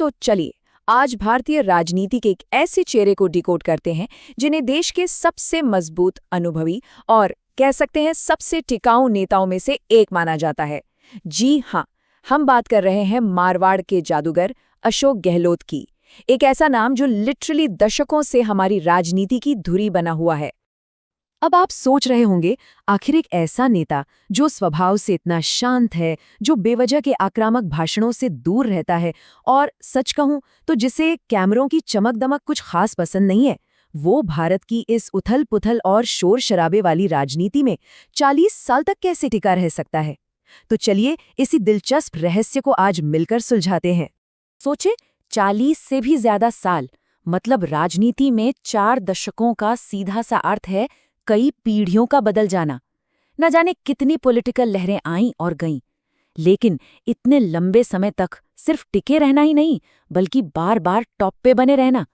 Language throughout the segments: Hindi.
तो चलिए आज भारतीय राजनीति के एक ऐसे चेहरे को डिकोड करते हैं जिन्हें देश के सबसे मजबूत, अनुभवी और कह सकते हैं सबसे टिकाऊ नेताओं में से एक माना जाता है। जी हाँ, हम बात कर रहे हैं मारवाड़ के जादूगर अशोक गहलोत की। एक ऐसा नाम जो लिटरली दशकों से हमारी राजनीति की धुरी बना हुआ है। अब आप सोच रहे होंगे, आखिर एक ऐसा नेता जो स्वभाव से इतना शांत है, जो बेवजह के आक्रामक भाषणों से दूर रहता है और सच कहूं तो जिसे कैमरों की चमक दमक कुछ खास पसंद नहीं है, वो भारत की इस उथल पुथल और शोर शराबे वाली राजनीति में 40 साल तक कैसे टिका रह सकता है। तो चलिए इसी दिलचस्प रहस्य को आज मिलकर सुलझाते हैं। सोचे, 40 से भी ज्यादा साल, मतलब राजनीति में 4 दशकों का सीधा सा अर्थ है कई पीढ़ियों का बदल जाना। न जाने कितनी पॉलिटिकल लहरें आईं और गईं, लेकिन इतने लंबे समय तक सिर्फ टिके रहना ही नहीं, बल्कि बार बार टॉप पे बने रहना,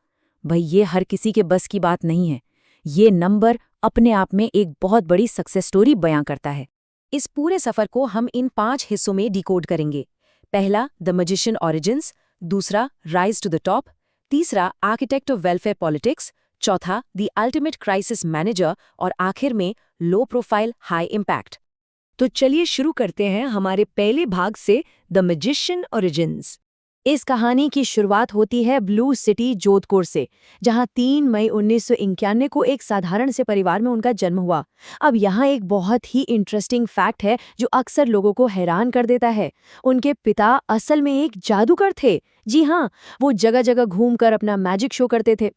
भाई ये हर किसी के बस की बात नहीं है। ये नंबर अपने आप में एक बहुत बड़ी सक्सेस स्टोरी बयां करता है। इस पूरे सफर को हम इन 5 हिस्सों में डिकोड करेंगे। पहला, द मैजिशियन ऑरिजिन्स, दूसरा, राइज टू द टॉप, तीसरा, आर्किटेक्ट ऑफ वेलफेयर पॉलिटिक्स, चौथा, द अल्टीमेट क्राइसिस मैनेजर और आखिर में लो प्रोफाइल हाई इम्पैक्ट। तो चलिए शुरू करते हैं हमारे पहले भाग से, द मैजिशियन ओरिजिन्स। इस कहानी की शुरुआत होती है ब्लू सिटी जोधपुर से, जहां 3 मई 1991 को एक साधारण से परिवार में उनका जन्म हुआ। अब यहाँ एक बहुत ही इंटरेस्टिंग फैक्ट है जो अक्सर लोगों को हैरान कर देता है। उनके पिता असल में एक जादूगर थे। जी हाँ, वो जगह जगह घूमकर अपना मैजिक शो करते थे।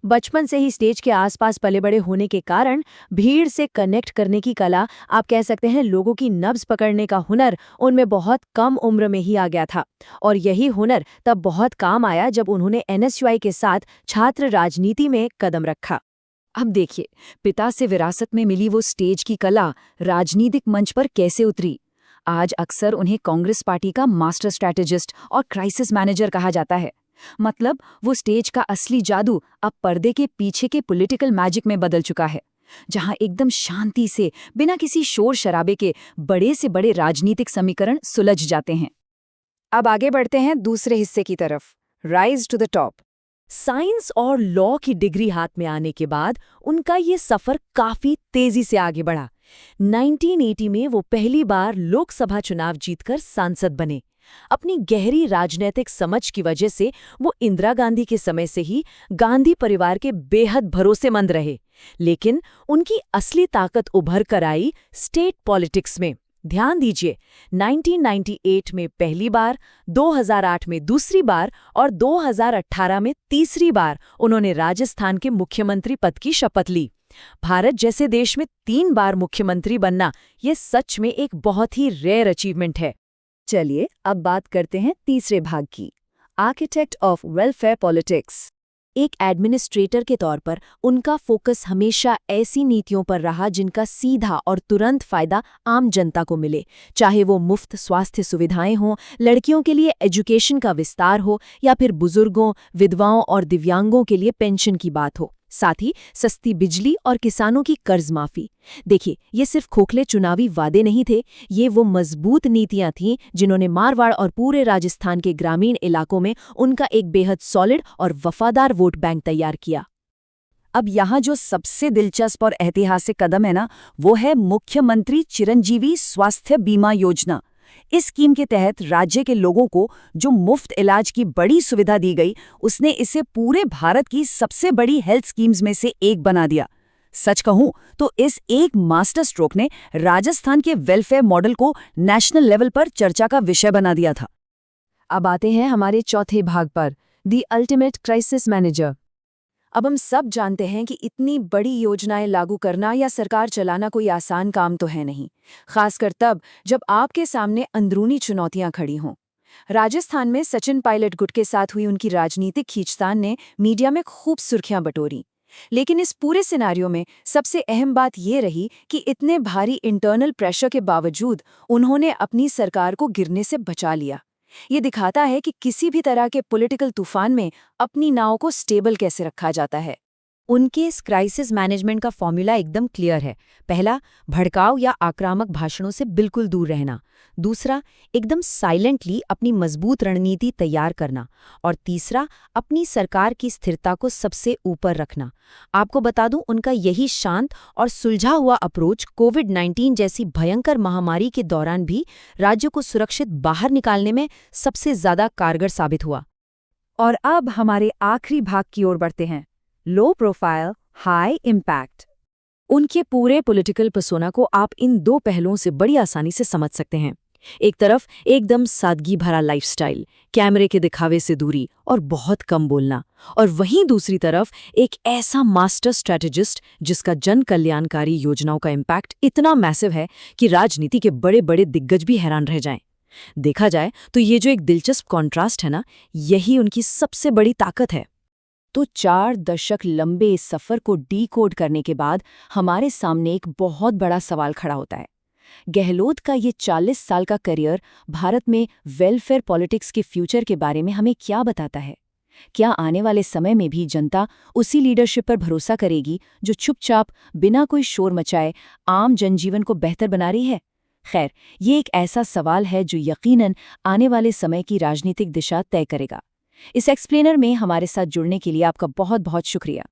बचपन से ही स्टेज के आसपास पले बड़े होने के कारण भीड़ से कनेक्ट करने की कला, आप कह सकते हैं लोगों की नब्ज पकड़ने का हुनर, उनमें बहुत कम उम्र में ही आ गया था। और यही हुनर तब बहुत काम आया जब उन्होंने एनएसयूआई के साथ छात्र राजनीति में कदम रखा। अब देखिए, पिता से विरासत में मिली वो स्टेज की कला राजनीतिक मंच पर कैसे उतरी। आज अक्सर उन्हें कांग्रेस पार्टी का मास्टर स्ट्रैटेजिस्ट और क्राइसिस मैनेजर कहा जाता है। मतलब वो स्टेज का असली जादू अब पर्दे के पीछे के पॉलिटिकल मैजिक में बदल चुका है, जहां एकदम शांति से बिना किसी शोर शराबे के बड़े से बड़े राजनीतिक समीकरण सुलझ जाते हैं। अब आगे बढ़ते हैं दूसरे हिस्से की तरफ, rise to the top. Science और लॉ की डिग्री हाथ में आने के बाद उनका ये सफर काफी तेजी से आगे बढ़ा। 1980 में वो पहली बार लोकसभा चुनाव जीतकर सांसद बने। अपनी गहरी राजनीतिक समझ की वजह से वो इंदिरा गांधी के समय से ही गांधी परिवार के बेहद भरोसेमंद रहे। लेकिन उनकी असली ताकत उभर कर आई स्टेट पॉलिटिक्स में। ध्यान दीजिए, 1998 में पहली बार, 2008 में दूसरी बार और 2018 में तीसरी बार उन्होंने राजस्थान के मुख्यमंत्री पद की शपथ ली। भारत जैसे देश में 3 बार मुख्यमंत्री बनना ये सच में एक बहुत ही रेयर अचीवमेंट है। चलिए अब बात करते हैं तीसरे भाग की, आर्किटेक्ट ऑफ वेलफेयर पॉलिटिक्स। एक एडमिनिस्ट्रेटर के तौर पर उनका फोकस हमेशा ऐसी नीतियों पर रहा जिनका सीधा और तुरंत फायदा आम जनता को मिले, चाहे वो मुफ्त स्वास्थ्य सुविधाएं हों, लड़कियों के लिए एजुकेशन का विस्तार हो या फिर बुजुर्गों, विधवाओं और दिव्यांगों के लिए पेंशन की बात हो, साथ ही सस्ती बिजली और किसानों की कर्ज माफी। देखिए, ये सिर्फ खोखले चुनावी वादे नहीं थे, ये वो मजबूत नीतियां थीं जिन्होंने मारवाड़ और पूरे राजस्थान के ग्रामीण इलाकों में उनका एक बेहद सॉलिड और वफादार वोट बैंक तैयार किया। अब यहाँ जो सबसे दिलचस्प और ऐतिहासिक कदम है ना, वो है मुख्यमंत्री चिरंजीवी स्वास्थ्य बीमा योजना। इस स्कीम के तहत राज्य के लोगों को जो मुफ्त इलाज की बड़ी सुविधा दी गई, उसने इसे पूरे भारत की सबसे बड़ी हेल्थ स्कीम्स में से एक बना दिया। सच कहूं तो इस एक मास्टर स्ट्रोक ने राजस्थान के वेलफेयर मॉडल को नेशनल लेवल पर चर्चा का विषय बना दिया था। अब आते हैं हमारे चौथे भाग पर, द अल्टीमेट क्राइसिस मैनेजर। अब हम सब जानते हैं कि इतनी बड़ी योजनाएं लागू करना या सरकार चलाना कोई आसान काम तो है नहीं, खासकर तब जब आपके सामने अंदरूनी चुनौतियां खड़ी हों। राजस्थान में सचिन पायलट गुट के साथ हुई उनकी राजनीतिक खींचतान ने मीडिया में खूब सुर्खियां बटोरी। लेकिन इस पूरे सिनेरियो में सबसे अहम बात ये रही कि इतने भारी इंटरनल प्रेशर के बावजूद उन्होंने अपनी सरकार को गिरने से बचा लिया। ये दिखाता है कि किसी भी तरह के पॉलिटिकल तूफान में अपनी नाव को स्टेबल कैसे रखा जाता है। उनके इस क्राइसिस मैनेजमेंट का फॉर्मूला एकदम क्लियर है। पहला, भड़काऊ या आक्रामक भाषणों से बिल्कुल दूर रहना। दूसरा, एकदम साइलेंटली अपनी मजबूत रणनीति तैयार करना। और तीसरा, अपनी सरकार की स्थिरता को सबसे ऊपर रखना। आपको बता दूं, उनका यही शांत और सुलझा हुआ अप्रोच कोविड-19 जैसी भयंकर महामारी के दौरान भी राज्य को सुरक्षित बाहर निकालने में सबसे ज्यादा कारगर साबित हुआ। और अब हमारे आखिरी भाग की ओर बढ़ते हैं, लो प्रोफाइल, हाई इम्पैक्ट। उनके पूरे पॉलिटिकल पर्सोना को आप इन दो पहलुओं से बड़ी आसानी से समझ सकते हैं। एक तरफ एकदम सादगी भरा लाइफस्टाइल, कैमरे के दिखावे से दूरी और बहुत कम बोलना, और वहीं दूसरी तरफ एक ऐसा मास्टर स्ट्रैटेजिस्ट जिसका जन कल्याणकारी योजनाओं का इम्पैक्ट इतना मैसिव है कि राजनीति के बड़े बड़े दिग्गज भी हैरान रह जाएं। देखा जाए तो ये जो एक दिलचस्प कॉन्ट्रास्ट है ना, यही उनकी सबसे बड़ी ताकत है। तो 4 दशक लंबे इस सफ़र को डीकोड करने के बाद हमारे सामने एक बहुत बड़ा सवाल खड़ा होता है। गहलोत का ये 40 साल का करियर भारत में वेलफेयर पॉलिटिक्स के फ्यूचर के बारे में हमें क्या बताता है? क्या आने वाले समय में भी जनता उसी लीडरशिप पर भरोसा करेगी जो चुपचाप बिना कोई शोर मचाए आम जनजीवन को बेहतर बना रही है? खैर, ये एक ऐसा सवाल है जो यकीनन आने वाले समय की राजनीतिक दिशा तय करेगा। इस एक्सप्लेनर में हमारे साथ जुड़ने के लिए आपका बहुत बहुत शुक्रिया।